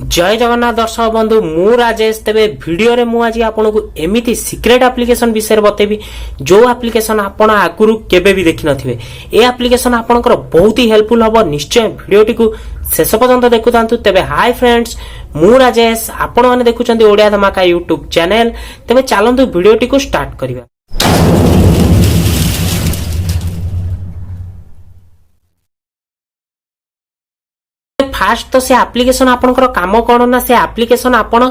जय जगन्नाथ दर्शक बंधु मु राजेश तेबे वीडियो रे मु आज आपनको एमिति सीक्रेट एप्लिकेशन विषय बतेबी जो एप्लिकेशन आपण आगुरु केबे भी देखि नथिबे। ए एप्लिकेशन आपनकर बहुत ही हेल्पफुल हबो। निश्चय वीडियो टिकु शेष पर्यंत देखुतांतु। तेबे हाय फ्रेंड्स मु राजेश आपण माने देखुचंदी ओडिया धमाका यूट्यूब चैनल। तेबे चलंतु वीडियो टिकु स्टार्ट करिबा। फास्ट तो से एप्लिकेशन आपनकर काम कोन ना से एप्लिकेशन आपण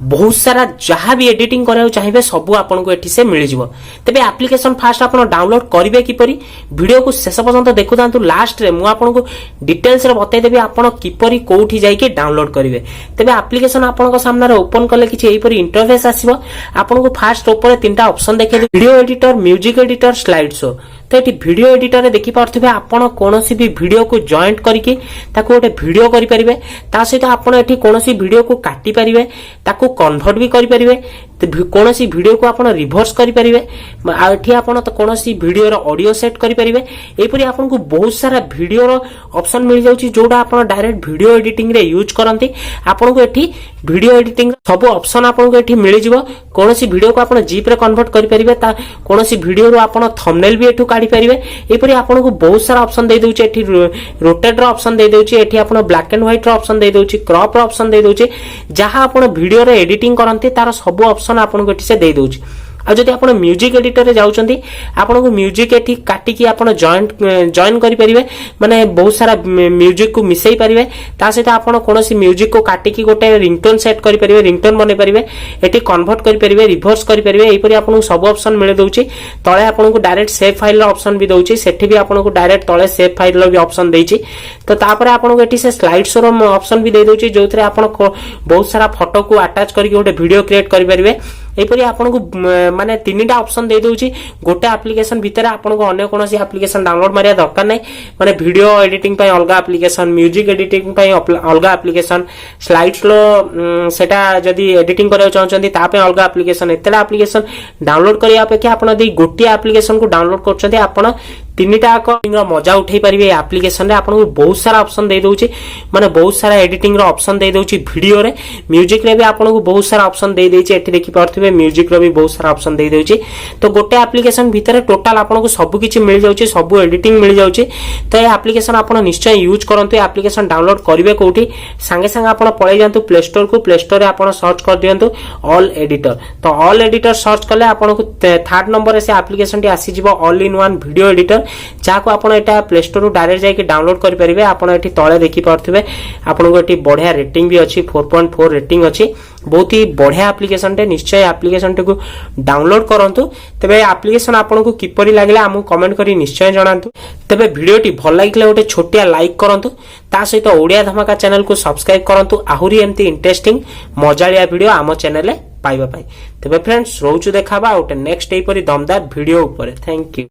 बहुत सारा जहाँ भी एडिटिंग करा चाहिए सब आपको एठी से मिल जिवो। तेबे एप्लिकेशन फास्ट आपण डाउनलोड करिवे किपरि वीडियो को शेष पर्यंत देखु तांतु। लास्ट रे मु आपनको डिटेल्स रे बतै देबी आपण किपरि कोठी जाई के डाउनलोड करिवे। तेबे एप्लिकेशन आपनको सामने रे ओपन करले किछि एपरि इंटरफेस आसीबो। आपनको फास्ट ऊपर तीनटा ऑप्शन देखे video editor, music editor, slide show. तो ये वीडियो एडिटर रे देखि पारथिबे आपण कोनोसी भी वीडियो को जॉइंट करके ताको गोटे वीडियो करि परिबे। ता सहित आपण एठी कोनोसी वीडियो को काटि परिबे, ताको कन्वर्ट भी करि परिबे। कोनोसी वीडियो को आपण रिवर्स करि परिबे। आ एठी आपण तो कोनोसी वीडियो रो ऑडियो सेट करि परिबे। एपरि आपनको बहुत सारा वीडियो रो ऑप्शन मिल जाउची जोडा आपण डायरेक्ट वीडियो एडिटिंग रे यूज करंती। आपनको एठी वीडियो एडिटिंग सब ऑप्शन आपनको एठी मिल जिवो। कोनोसी वीडियो को आपण जीप रे कन्वर्ट करि परिबे। ता कोनोसी वीडियो रो आपण थंबनेल भी एठू काढि परिबे। एपरि आपनको बहुत सारा ऑप्शन दे दउची। एठी रोटेट रो ऑप्शन दे दउची। एठी आपण ब्लैक एंड व्हाइट रो ऑप्शन दे दउची, क्रॉप रो ऑप्शन दे दउची। जहां आपण वीडियो रे एडिटिंग करंती तार सब ऑप्शन आपनको एठी से दे दउची। आ जदि आपण म्यूजिक एडिटर रे जाउचंती आपनको म्यूजिक एठी काटी की आपण जॉइन करि परिबे। माने बहुत सारा म्यूजिक को मिसई परिबे। ता सहित आपण कोनोसी म्यूजिक को काटी की गोटे रिंगटोन सेट करि परिबे, रिंगटोन बने परिबे। एठी कन्वर्ट करि परिबे, रिवर्स करि परिबे। एपरि आपनको सब ऑप्शन मिले दउची। तळे आपनको डायरेक्ट सेव फाइल रो ऑप्शन भी दउची। सेठी भी आपनको डायरेक्ट तळे सेव फाइल रो भी ऑप्शन देची। तो तापरे आपनको एठी से स्लाइड शो रो ऑप्शन भी दे दउची जोथरे आपण बहुत सारा फोटो को अटैच करके गोटे वीडियो क्रिएट करि परिबे। एपरि आपनको माने तीनटा ऑप्शन दे दउची। गोटे एप्लिकेशन भितर आपनको अन्य कोनोसी एप्लिकेशन डाउनलोड मारिया दरकार नै। माने वीडियो एडिटिंग पय अलगा एप्लिकेशन, म्यूजिक एडिटिंग पय अलगा एप्लिकेशन, स्लाइड शो सेटा जदी एडिटिंग करियो चाहचंती ता पे अलगा एप्लिकेशन। एतला एप्लिकेशन डाउनलोड करिया अपेक्षा आपण दी गोटे एप्लिकेशन को डाउनलोड करचंती आपण तीनटा रो मजा उठै परिबे। एप्लिकेशन रे आपनको बहुत सारा ऑप्शन दे दउची। माने बहुत सारा एडिटिंग रो ऑप्शन दे दउची वीडियो रे। म्यूजिक रे भी आपनको बहुत सारा ऑप्शन दे देची। एठी देखि पारथिबे म्यूजिक रो भी बहुत सारा ऑप्शन दे देउची। तो गोटे एप्लिकेशन भितर टोटल आपनको सब किछि मिल जाउची, सब एडिटिंग मिल जाउची। तो ए एप्लिकेशन आपण निश्चय यूज करंतु। एप्लिकेशन डाउनलोड करिवे कोठी संगे संगे आपण पळै जांतु प्ले स्टोर को। प्ले स्टोर रे आपण सर्च कर दियंतु ऑल एडिटर। तो ऑल एडिटर सर्च करले आपनको थर्ड नंबर रे से एप्लिकेशन टी आसी जिवो all in one video editor. जाको आपण एटा प्ले स्टोर रो डायरेक्ट जाई के डाउनलोड करि परिबे। आपण एठी तळे देखि पारथिबे आपनको एठी बढ़िया रेटिंग भी अछि, 4.4 रेटिंग अछि। बहुत ही बढ़िया एप्लिकेशन टे। निश्चय एप्लिकेशन टे को डाउनलोड करंतु। तबे एप्लिकेशन आपनको किपरि लागले हमु कमेंट करी निश्चय जणांतु। तबे वीडियो टी भल लागिले ओटे छोटिया लाइक करंतु। ता सहित ओडिया धमाका चैनल को सब्सक्राइब करंतु। आहुरी एमती इंटरेस्टिंग मजालिया वीडियो आम चैनल रे पाइबा पई। तबे फ्रेंड्स रोचु देखाबा ओटे नेक्स्ट एपरि दमदार वीडियो ऊपर। Thank you.